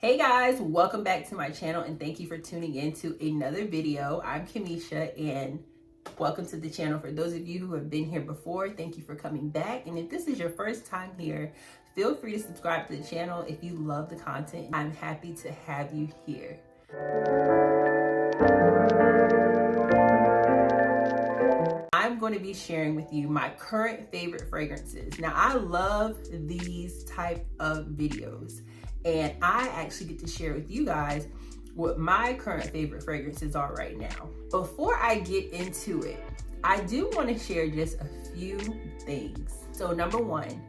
Hey guys, welcome back to my channel and thank you for tuning in to another video. I'm Kamisha and welcome to the channel. For those of you who have been here before, thank you for coming back. And if this is your first time here, feel free to subscribe to the channel if you love the content. I'm happy to have you here. I'm going to be sharing with you my current favorite fragrances. Now, I love these type of videos. And I actually get to share with you guys what my current favorite fragrances are right now. Before I get into it, I do want to share just a few things. So number one,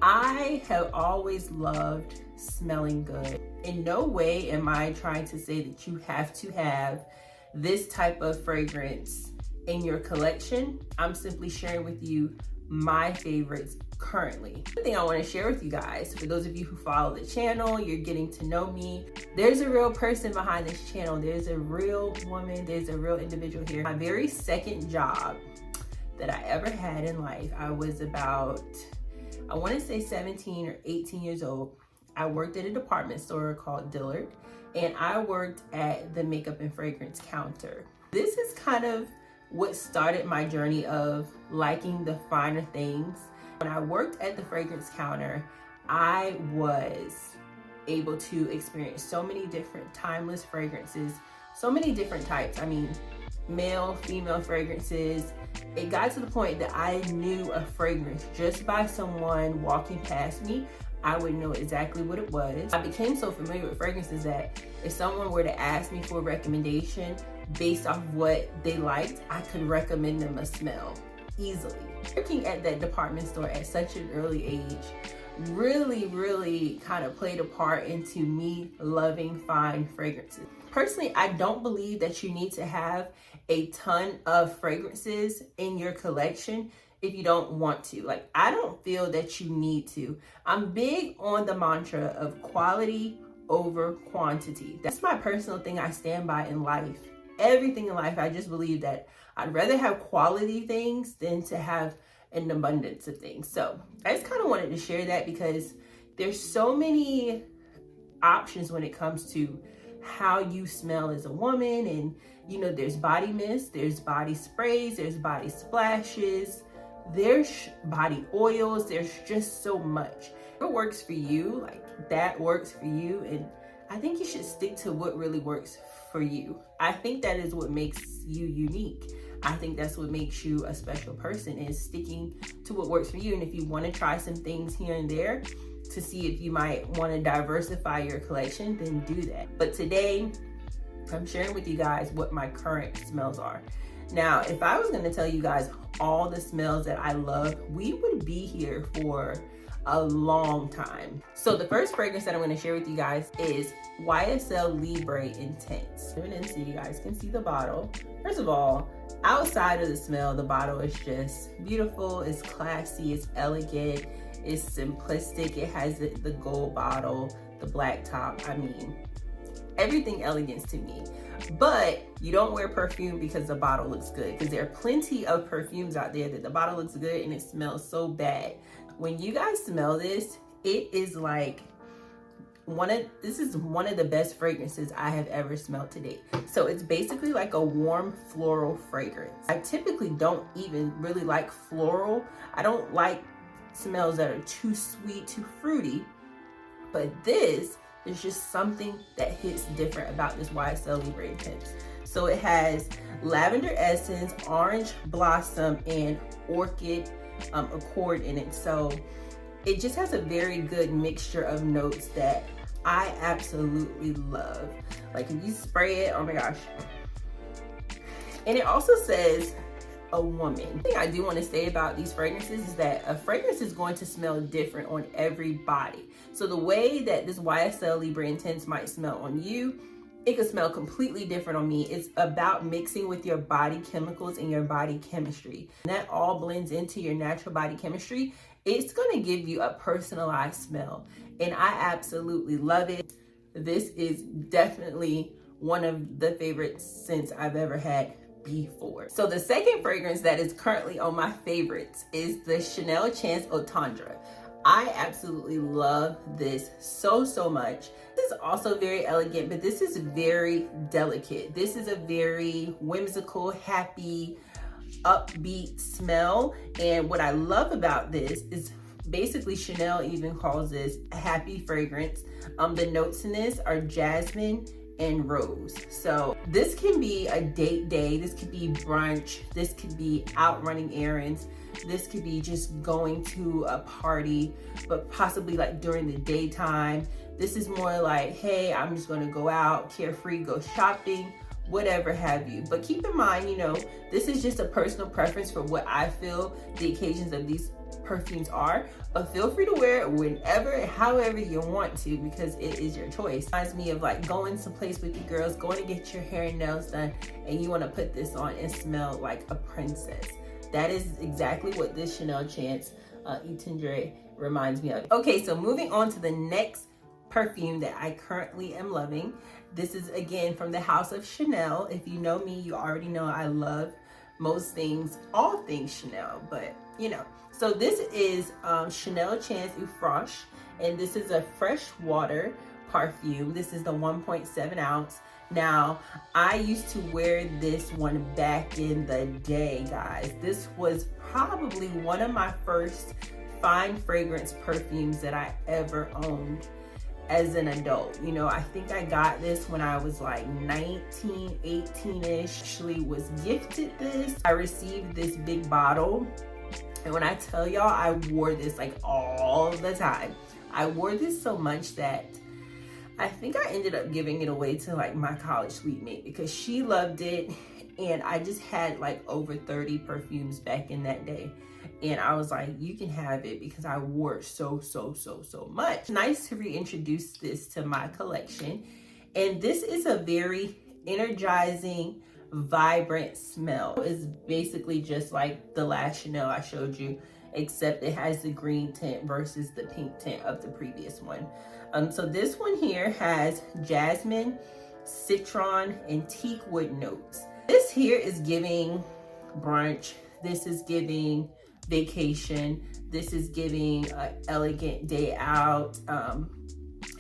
I have always loved smelling good. In no way am I trying to say that you have to have this type of fragrance in your collection. I'm simply sharing with you my favorites currently. The thing I want to share with you guys, for those of you who follow the channel, you're getting to know me. There's a real person behind this channel. There's a real woman. There's a real individual here. My very second job that I ever had in life, I was about, I want to say 17 or 18 years old. I worked at a department store called Dillard, and I worked at the makeup and fragrance counter. This is kind of what started my journey of liking the finer things. When I worked at the fragrance counter, I was able to experience so many different timeless fragrances, so many different types. I mean, male, female fragrances. It got to the point that I knew a fragrance just by someone walking past me. I would know exactly what it was. I became so familiar with fragrances that if someone were to ask me for a recommendation based off what they liked, I could recommend them a smell easily. Working at that department store at such an early age really kind of played a part into me loving fine fragrances. Personally, I don't believe that you need to have a ton of fragrances in your collection if you don't want to. Like, I don't feel that you need to. I'm big on the mantra of quality over quantity. That's my personal thing I stand by in life. Everything in life, I just believe that I'd rather have quality things than to have an abundance of things. So I just kind of wanted to share that because there's so many options when it comes to how you smell as a woman. And you know, there's body mist, there's body sprays, there's body splashes, there's body oils, there's just so much. What works for you, like that works for you. And I think you should stick to what really works for you. I think that is what makes you unique. I think that's what makes you a special person, is sticking to what works for you. And if you want to try some things here and there to see if you might want to diversify your collection, then do that. But today, I'm sharing with you guys what my current smells are. Now, if I was going to tell you guys all the smells that I love, we would be here for a long time. So the first fragrance that I'm going to share with you guys is YSL Libre Intense. So you guys can see the bottle. First of all, outside of the smell, the bottle is just beautiful. It's classy, it's elegant, it's simplistic. It has the gold bottle, the black top. I mean, everything elegance to me. But you don't wear perfume because the bottle looks good, because there are plenty of perfumes out there that the bottle looks good and it smells so bad. When you guys smell this, it is like this is one of the best fragrances I have ever smelled to date. So it's basically like a warm floral fragrance. I typically don't even really like floral. I don't like smells that are too sweet, too fruity, but this is just something that hits different about this YSL Libre Intense. So it has lavender essence, orange blossom, and orchid accord in it. So it just has a very good mixture of notes that I absolutely love. Like, if you spray it, oh my gosh. And it also says a woman. The thing I do want to say about these fragrances is that a fragrance is going to smell different on every body. So the way that this YSL Libre Intense might smell on you, it could smell completely different on me. It's about mixing with your body chemicals and your body chemistry. And that all blends into your natural body chemistry. It's gonna give you a personalized smell. And I absolutely love it. This is definitely one of the favorite scents I've ever had before. So the second fragrance that is currently on my favorites is the Chanel Chance Eau Tendre. I absolutely love this so much. This is also very elegant, but this is very delicate. This is a very whimsical, happy, upbeat smell. And what I love about this is basically Chanel even calls this a happy fragrance. The notes in this are jasmine and rose. So this can be a date day, this could be brunch, this could be out running errands, this could be just going to a party, but possibly like during the daytime. This is more like, hey, I'm just gonna go out, carefree, go shopping, whatever have you. But keep in mind, you know, this is just a personal preference for what I feel the occasions of these perfumes are, but feel free to wear it whenever and however you want to, because it is your choice. Reminds me of like going someplace with your girls, going to get your hair and nails done, and you want to put this on and smell like a princess. That is exactly what this Chanel Chance Tendre reminds me of. Okay, so moving on to the next perfume that I currently am loving. This is again from the house of Chanel. If you know me, you already know I love most things, all things Chanel, but you know. So this is Chanel Chance Fraiche, and this is a fresh water perfume. This is the 1.7 ounce. Now, I used to wear this one back in the day, guys. This was probably one of my first fine fragrance perfumes that I ever owned as an adult. You know, I think I got this when I was like 19, 18-ish. Actually was gifted this. I received this big bottle, and when I tell y'all, I wore this like all the time. I wore this so much that I think I ended up giving it away to like my college suite mate because she loved it, and I just had like over 30 perfumes back in that day. And I was like, you can have it, because I wore it so much. Nice to reintroduce this to my collection. And this is a very energizing, vibrant smell. It's basically just like the last Chanel I showed you, except it has the green tint versus the pink tint of the previous one. So this one here has jasmine, citron, and teak wood notes. This here is giving brunch. This is giving vacation. This is giving an elegant day out.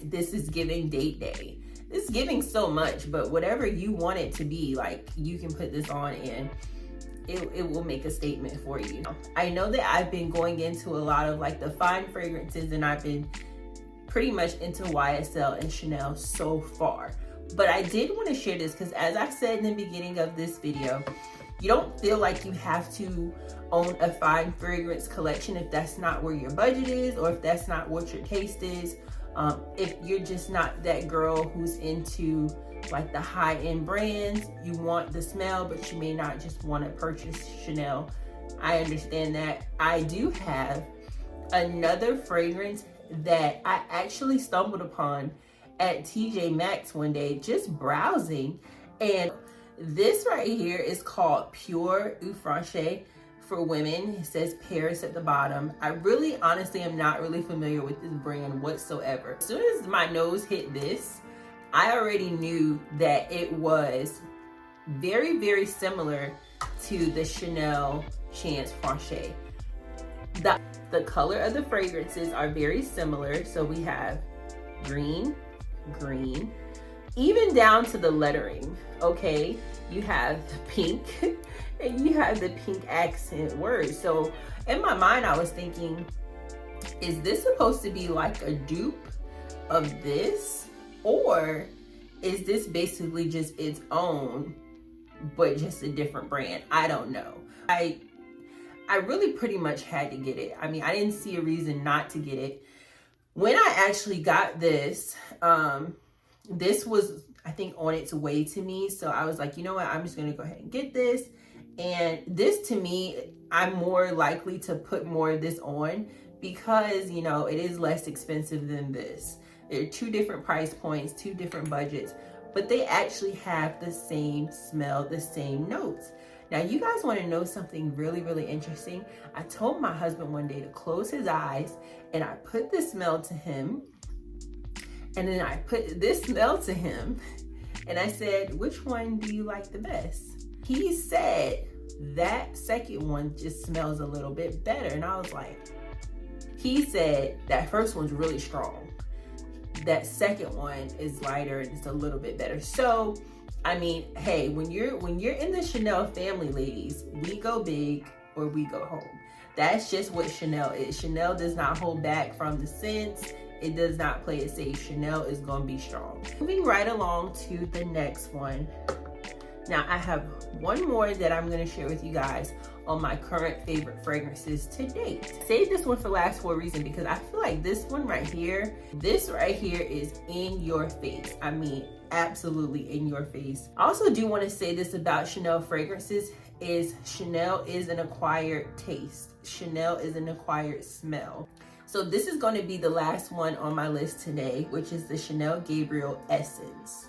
This is giving date day. This is giving so much, but whatever you want it to be, like, you can put this on and it will make a statement for you. I know that I've been going into a lot of like the fine fragrances, and I've been pretty much into YSL and Chanel so far. But I did want to share this because, as I said in the beginning of this video, you don't feel like you have to own a fine fragrance collection if that's not where your budget is, or if that's not what your taste is. If you're just not that girl who's into like the high-end brands, you want the smell, but you may not just want to purchase Chanel. I understand that. I do have another fragrance that I actually stumbled upon at TJ Maxx one day, just browsing, and this right here is called Pure Eau Fraiche for women. It says Paris at the bottom. I really honestly am not really familiar with this brand whatsoever. As soon as my nose hit this, I already knew that it was very similar to the Chanel Chance Fraiche. The color of the fragrances are very similar. So we have green, even down to the lettering, okay? You have the pink and you have the pink accent words. So in my mind, I was thinking, is this supposed to be like a dupe of this? Or is this basically just its own, but just a different brand? I don't know. I really pretty much had to get it. I mean, I didn't see a reason not to get it. When I actually got this, this was, I think, on its way to me. So I was like, you know what? I'm just going to go ahead and get this. And this, to me, I'm more likely to put more of this on because, you know, it is less expensive than this. There are two different price points, two different budgets, but they actually have the same smell, the same notes. Now, you guys want to know something really interesting? I told my husband one day to close his eyes, and I put this smell to him, and then I put this smell to him, and I said, which one do you like the best? He said, that second one just smells a little bit better. And I was like, he said, that first one's really strong. that second one is lighter and it's a little bit better. So, I mean, hey, when you're in the Chanel family, ladies, we go big or we go home. That's just what Chanel is. Chanel does not hold back from the scents. It does not play it safe. Chanel is gonna be strong. Moving right along to the next one. Now I have one more that I'm gonna share with you guys on my current favorite fragrances to date. Save this one for last for a reason, because I feel like this one right here, this right here is in your face. I mean, absolutely in your face. I also do want to say this about Chanel fragrances is Chanel is an acquired taste. Chanel is an acquired smell. So this is going to be the last one on my list today, which is the Chanel Gabrielle Essence.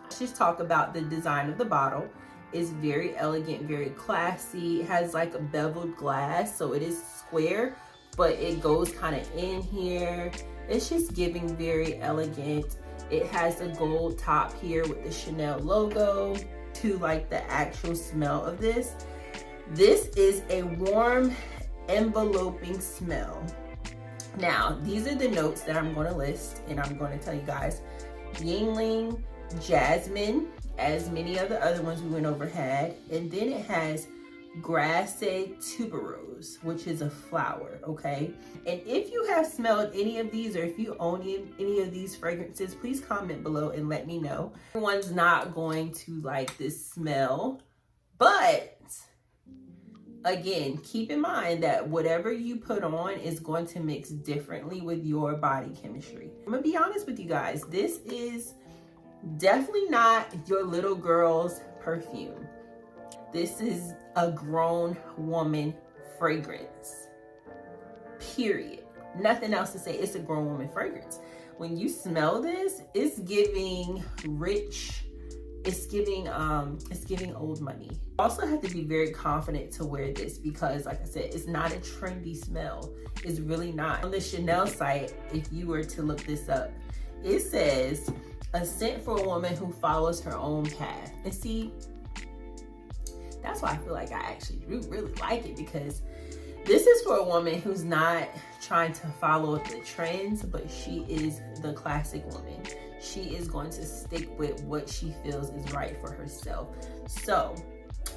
Let's just talk about the design of the bottle. It's very elegant, very classy. It has like a beveled glass, so it is square, but it goes kind of in here. It's just giving very elegant. It has a gold top here with the Chanel logo. To like the actual smell of this. This is a warm, enveloping smell. Now, these are the notes that I'm going to list, and I'm going to tell you guys. Yingling, jasmine, as many of the other ones we went over had. And then it has grasse tuberose, which is a flower, okay? And if you have smelled any of these, or if you own any of these fragrances, please comment below and let me know. Everyone's not going to like this smell, but again, keep in mind that whatever you put on is going to mix differently with your body chemistry. I'm gonna be honest with you guys, this is definitely not your little girl's perfume. This is a grown woman fragrance, period. Nothing else to say. It's a grown woman fragrance. When you smell this, it's giving rich, it's giving old money. You also have to be very confident to wear this because, like I said, it's not a trendy smell. It's really not. On the Chanel site, if you were to look this up, it says a scent for a woman who follows her own path. And see, that's why I feel like I actually really like it, because this is for a woman who's not trying to follow the trends, but she is the classic woman. She is going to stick with what she feels is right for herself. So,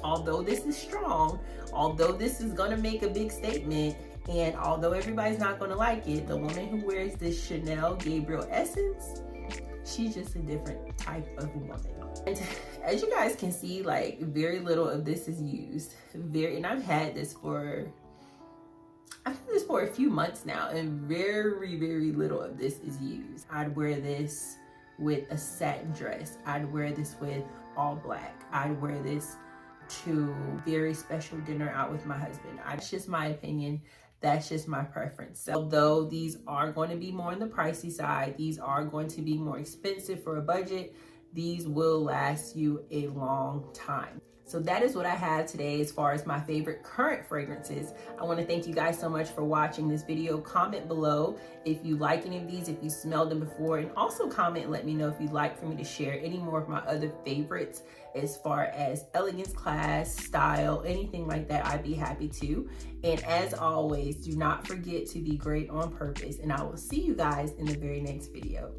although this is strong, although this is going to make a big statement, and although everybody's not going to like it, the woman who wears this Chanel Gabrielle Essence, she's just a different type of woman. And as you guys can see, like, very little of this is used. And I've had this for a few months now, and very little of this is used. I'd wear this with a satin dress. I'd wear this with all black. I'd wear this to very special dinner out with my husband. That's just my opinion. That's just my preference. So, although these are going to be more on the pricey side, these are going to be more expensive for a budget, these will last you a long time. So that is what I have today as far as my favorite current fragrances. I want to thank you guys so much for watching this video. Comment below if you like any of these, if you smelled them before, and also comment and let me know if you'd like for me to share any more of my other favorites as far as elegance, class, style, anything like that. I'd be happy to. And as always, do not forget to be great on purpose, and I will see you guys in the very next video.